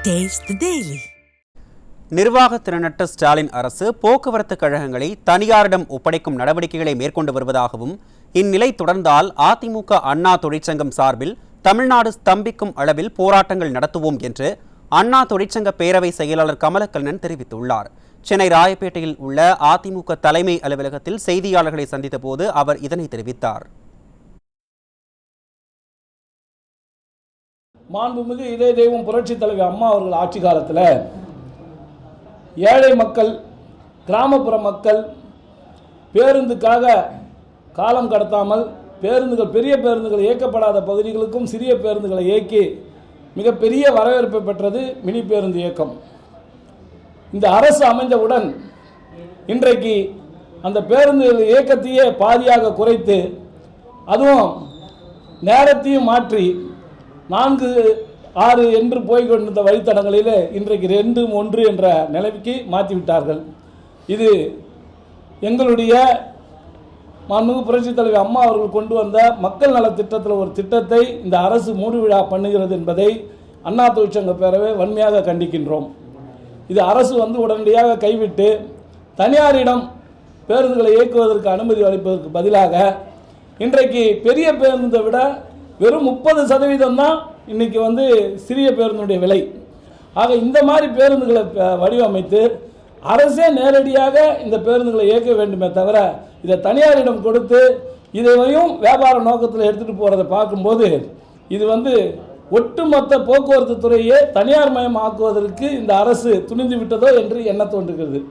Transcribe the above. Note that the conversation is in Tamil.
Taste the Daily. நிர்வாக திறனற்ற ஸ்டாலின் அரசு போக்குவரத்து கழகங்களை தனியாரிடம் ஒப்படைக்கும் நடவடிக்கைகளை மேற்கொண்டு வருவதாகவும், இந்நிலை தொடர்ந்தால் அதிமுக அண்ணா தொழிற்சங்கம் சார்பில் தமிழ்நாடு ஸ்தம்பிக்கும் அளவில் போராட்டங்கள் நடத்துவோம் என்று அண்ணா தொழிற்சங்க பேரவை செயலாளர் கமலக்கண்ணன் தெரிவித்துள்ளார். சென்னை ராயப்பேட்டையில் உள்ள அதிமுக தலைமை அலுவலகத்தில் செய்தியாளர்களை சந்தித்த போது அவர் இதனை தெரிவித்தார். மாண்புமிகு இதய தெய்வம் புரட்சித் தலைவி அம்மா அவர்கள் ஆட்சி காலத்தில் ஏழை மக்கள், கிராமப்புற மக்கள் பேருந்துக்காக காலம் கடத்தாமல் பெரிய பேருந்துகள் இயக்கப்படாத பகுதிகளுக்கும் சிறிய பேருந்துகளை இயக்கி மிகப்பெரிய வரவேற்பை பெற்றது மினி பேருந்து இயக்கம். இந்த அரசு அமைந்தவுடன் இன்றைக்கு அந்த பேருந்து இயக்கத்தையே பாதியாக குறைத்து, அதுவும் நேரத்தையும் மாற்றி 4-6 என்று போய்கொண்டிருந்த வழித்தடங்களில் இன்றைக்கு 2-1 என்ற நிலைக்கு மாற்றிவிட்டார்கள். இது எங்களுடைய மாண்புமிகு புரட்சித் தலைவர் அம்மா அவர்கள் கொண்டு வந்த மக்கள் நல திட்டத்தில் ஒரு திட்டத்தை இந்த அரசு மூடுவிழா பண்ணுகிறது என்பதை அண்ணா தொழிற்சங்க பேரவை வன்மையாக கண்டிக்கின்றோம். இது அரசு உடனடியாக கைவிட்டு தனியாரிடம் பேருந்துகளை இயக்குவதற்கு அனுமதி அளிப்பதற்கு பதிலாக இன்றைக்கு பெரிய பேருந்தை விட வெறும் 30% தான் இன்னைக்கு சிறிய பேருந்துடைய விலை. ஆக இந்த மாதிரி பேருந்துகளை வடிவமைத்து அரசே நேரடியாக இந்த பேருந்துகளை இயக்க வேண்டுமே தவிர இதை தனியாரிடம் கொடுத்து இதையும் வியாபார நோக்கத்தில் எடுத்துகிட்டு போகிறத பார்க்கும்போது இது ஒட்டுமொத்த போக்குவரத்து துறையே தனியார் மயம் ஆக்குவதற்கு இந்த அரசு துணிந்து விட்டதோ என்று எண்ண தோன்றுகிறது.